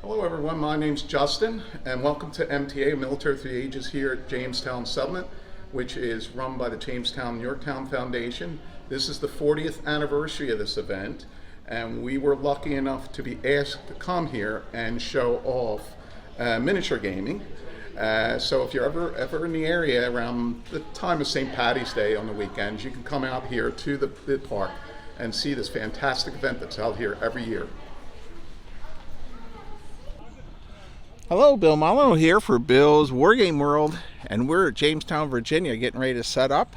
Hello everyone, my name's Justin and welcome to MTA, Military Through the Ages here at Jamestown Settlement, which is run by the Jamestown Yorktown Foundation. This is the 40th anniversary of this event and we were lucky enough to be asked to come here and show off miniature gaming. So if you're ever in the area around the time of St. Paddy's Day on the weekends, you can come out here to the park and see this fantastic event that's held here every year. Hello, Bill Molyneux here for Bill's Wargame World, and we're at Jamestown, Virginia, getting ready to set up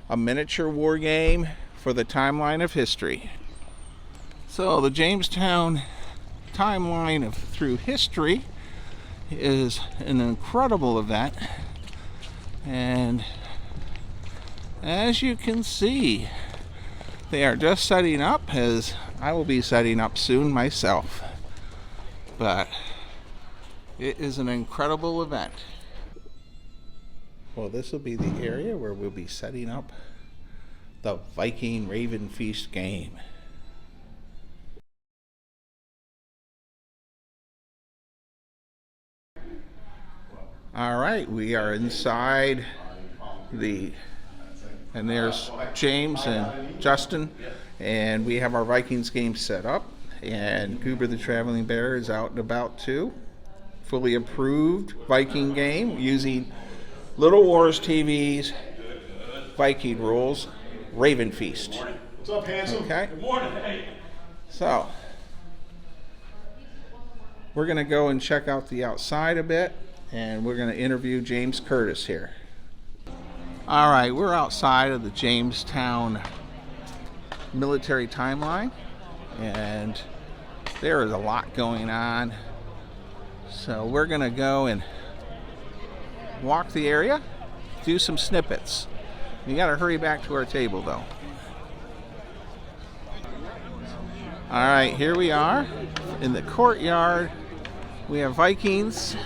a miniature war game for the timeline of history. So the Jamestown timeline through history is an incredible event, and as you can see, they are just setting up, as I will be setting up soon myself. But it is an incredible event. Well, this will be the area where we'll be setting up the Viking Raven Feast game. All right, we are inside and there's James and Justin, and we have our Vikings game set up, and Goober the Traveling Bear is out and about too. Fully approved Viking game using Little Wars TV's Viking rules, Raven Feast. What's up, handsome? Okay. Good morning. Hey. So we're going to go and check out the outside a bit, and we're going to interview James Curtis here. All right, we're outside of the Jamestown military timeline, and there is a lot going on. So we're going to go and walk the area, do some snippets. We got to hurry back to our table though. All right, here we are in the courtyard. We have Vikings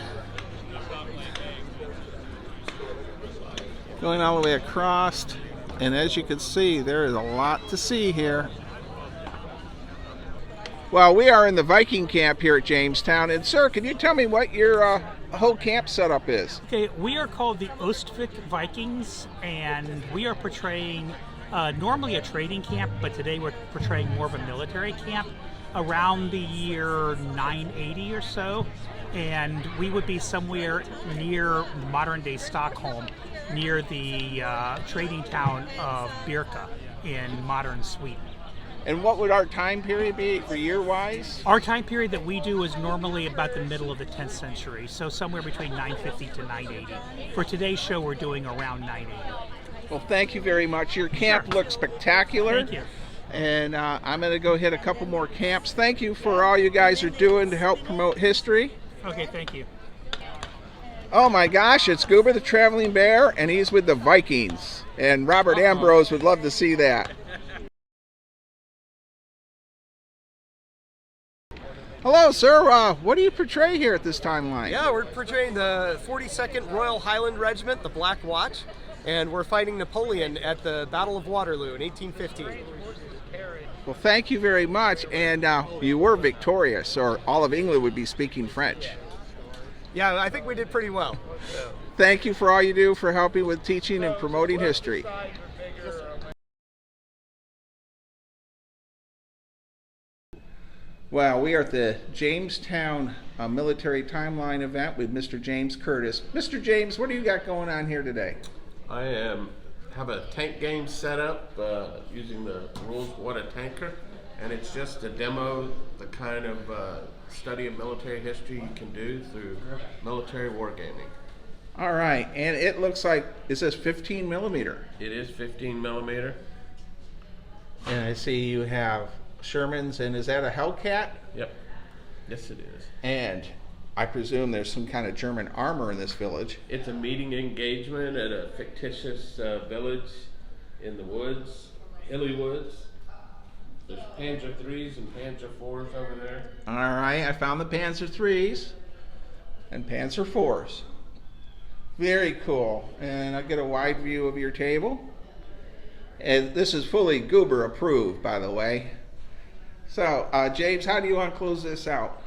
going all the way across, and as you can see, there is a lot to see here. Well, we are in the Viking camp here at Jamestown, and sir, can you tell me what your whole camp setup is? Okay, we are called the Ostvik Vikings, and we are portraying normally a trading camp, but today we're portraying more of a military camp around the year 980 or so, and we would be somewhere near modern-day Stockholm, near the trading town of Birka in modern Sweden. And what would our time period be for year-wise? Our time period that we do is normally about the middle of the 10th century, so somewhere between 950 to 980. For today's show, we're doing around 980. Well, thank you very much. Your camp looks spectacular. Thank you. And I'm going to go hit a couple more camps. Thank you for all you guys are doing to help promote history. Okay, thank you. Oh my gosh, it's Goober the Traveling Bear, and he's with the Vikings. And Robert Ambrose would love to see that. Hello, sir. What do you portray here at this timeline? Yeah, we're portraying the 42nd Royal Highland Regiment, the Black Watch, and we're fighting Napoleon at the Battle of Waterloo in 1815. Well, thank you very much. And you were victorious, or all of England would be speaking French. Yeah, I think we did pretty well. Thank you for all you do for helping with teaching and promoting history. Well, we are at the Jamestown military timeline event with Mr. James Curtis. Mr. James, what do you got going on here today? I have a tank game set up using the rules of what a tanker, and it's just to demo the kind of study of military history you can do through military wargaming. All right, and it looks like, is this 15 millimeter? It is 15 millimeter. And I see you have Shermans, and is that a Hellcat? Yep. Yes, it is. And I presume there's some kind of German armor in this village. It's a meeting engagement at a fictitious village in the woods, hilly woods. There's Panzer IIIs and Panzer IVs over there. All right, I found the Panzer IIIs and Panzer IVs. Very cool. And I get a wide view of your table. And this is fully Goober approved, by the way. So, James, how do you want to close this out?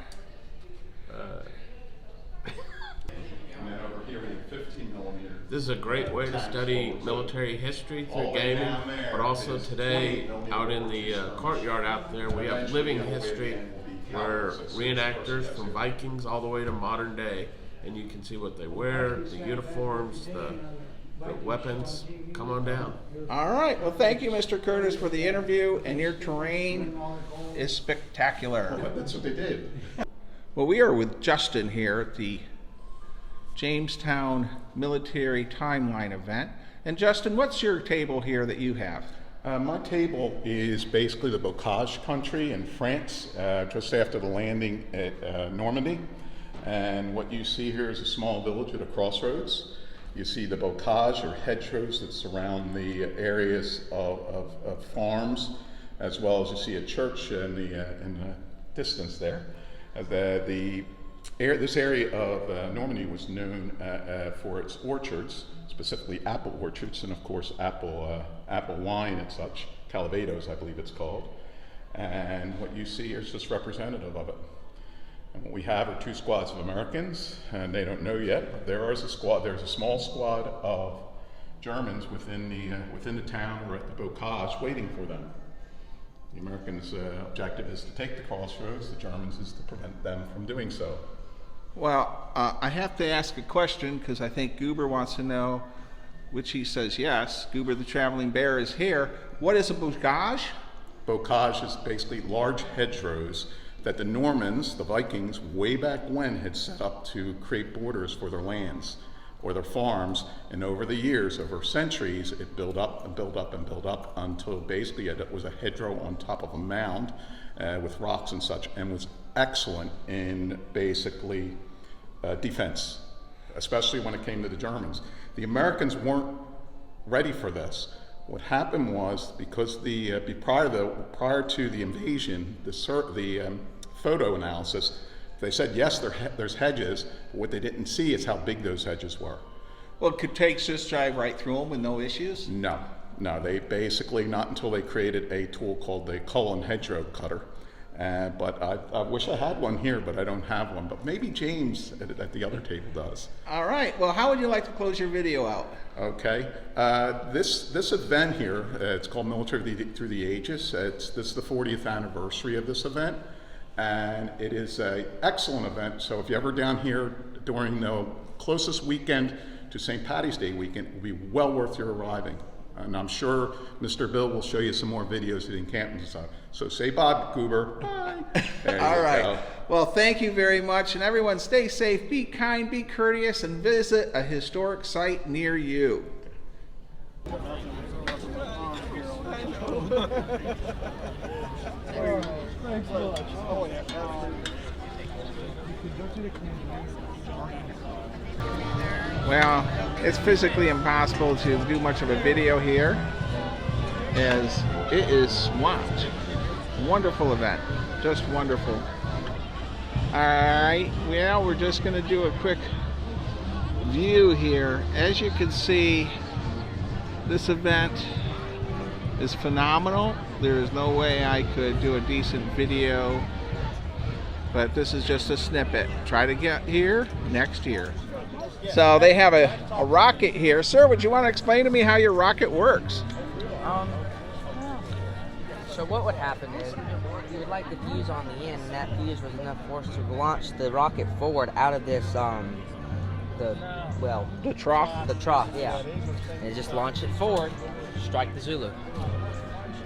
this is a great way to study military history through gaming, but also today out in the courtyard out there we have living history where reenactors from Vikings all the way to modern day, and you can see what they wear, the uniforms, the weapons. Come on down. All right. Well, thank you, Mr. Curtis, for the interview, and your terrain is spectacular. That's what they did. Well, we are with Justin here at the Jamestown Military Timeline event. And Justin, what's your table here that you have? My table is basically the Bocage country in France, just after the landing at Normandy. And what you see here is a small village at a crossroads. You see the bocage or hedgerows that surround the areas of farms, as well as you see a church in the distance there. This area of Normandy was known for its orchards, specifically apple orchards, and of course apple wine and such, Calvados I believe it's called. And what you see here is just representative of it. And what we have are 2 squads of Americans, and they don't know yet, but there's a small squad of Germans within the town or at the bocage waiting for them. The Americans' objective is to take the crossroads, the Germans is to prevent them from doing so. Well, I have to ask a question because I think Goober wants to know, which he says yes. Goober the Traveling Bear is here. What is a bocage? Bocage is basically large hedgerows that the Normans, the Vikings, way back when had set up to create borders for their lands or their farms, and over the years, over centuries, it built up and built up and built up until basically it was a hedgerow on top of a mound with rocks and such, and was excellent in basically defense, especially when it came to the Germans. The Americans weren't ready for this. What happened was, because prior to the invasion, the photo analysis, they said yes, there's hedges, but what they didn't see is how big those hedges were. Well, could tanks just drive right through them with no issues? No, they basically, not until they created a tool called the Cullen hedgerow cutter. But I wish I had one here, but I don't have one. But maybe James at the other table does. All right. Well, how would you like to close your video out? Okay. This event here, it's called Military Through the Ages. This is the 40th anniversary of this event, and it is an excellent event. So if you're ever down here during the closest weekend to St. Patty's Day weekend, it will be well worth your arriving. And I'm sure Mr. Bill will show you some more videos in Canton. So say bye, Goober. Bye. All right. Well, thank you very much. And everyone stay safe, be kind, be courteous, and visit a historic site near you. Well, it's physically impossible to do much of a video here, as it is swamped. Wonderful event, just wonderful. Alright, well, we're just going to do a quick view here. As you can see, this event is phenomenal. There is no way I could do a decent video, but this is just a snippet. Try to get here next year. So they have a rocket here. Sir, would you want to explain to me how your rocket works? So what would happen is you would light the fuse on the end, and that fuse was enough force to launch the rocket forward out of this, the trough? The trough, yeah. And just launch it forward, strike the Zulu.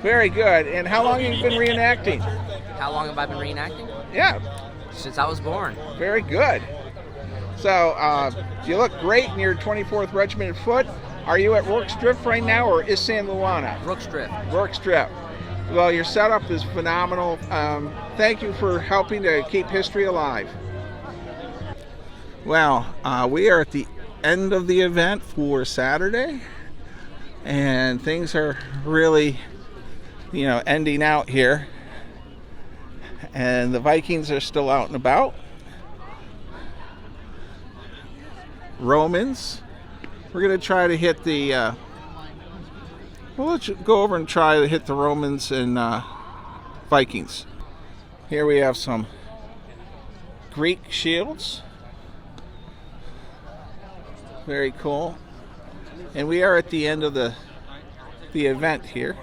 Very good. And how long have you been reenacting? How long have I been reenacting? Yeah. Since I was born. Very good. So, you look great in your 24th Regimented Foot. Are you at Rourke's Drift right now, or is San Luana? Rourke's Drift. Rourke's Drift. Well, your setup is phenomenal. Thank you for helping to keep history alive. Well, we are at the end of the event for Saturday, and things are really, ending out here. And the Vikings are still out and about. Romans. We're going to try to hit the let's go over and try to hit the Romans and Vikings. Here we have some Greek shields. Very cool. And we are at the end of the event here.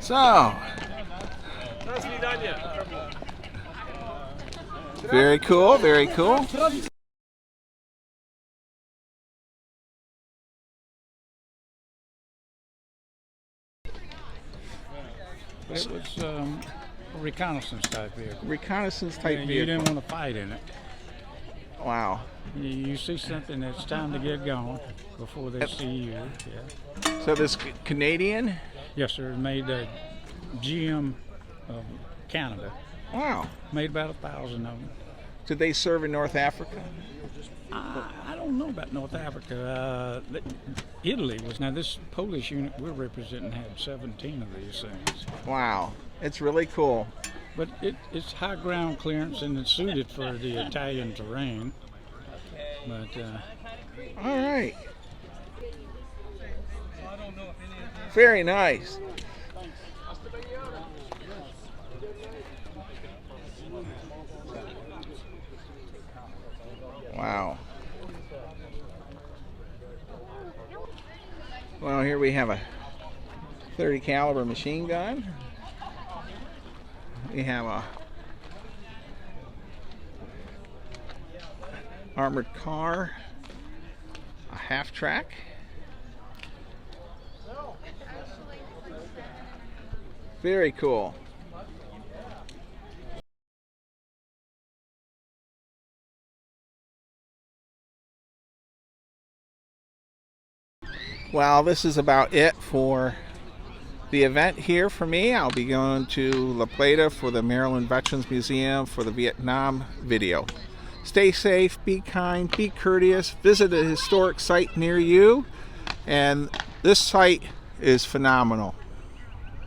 So, very cool, very cool. It was a reconnaissance type vehicle. Reconnaissance type You vehicle. didn't want to fight in it. Wow. You see something that's time to get going before they see you. Yeah. So this Canadian? Yes, sir. Made a GM of Canada. Wow. Made about 1,000 of them. Did they serve in North Africa? I don't know about North Africa. Italy was, now this Polish unit we're representing had 17 of these things. Wow. It's really cool. But it's high ground clearance and it's suited for the Italian terrain. But All right. Very nice. Wow. Well, here we have a 30 caliber machine gun. We have a armored car, a half track. Very cool. Well, this is about it for the event here for me. I'll be going to La Plata for the Maryland Veterans Museum for the Vietnam video. Stay safe, be kind, be courteous, visit a historic site near you, and this site is phenomenal.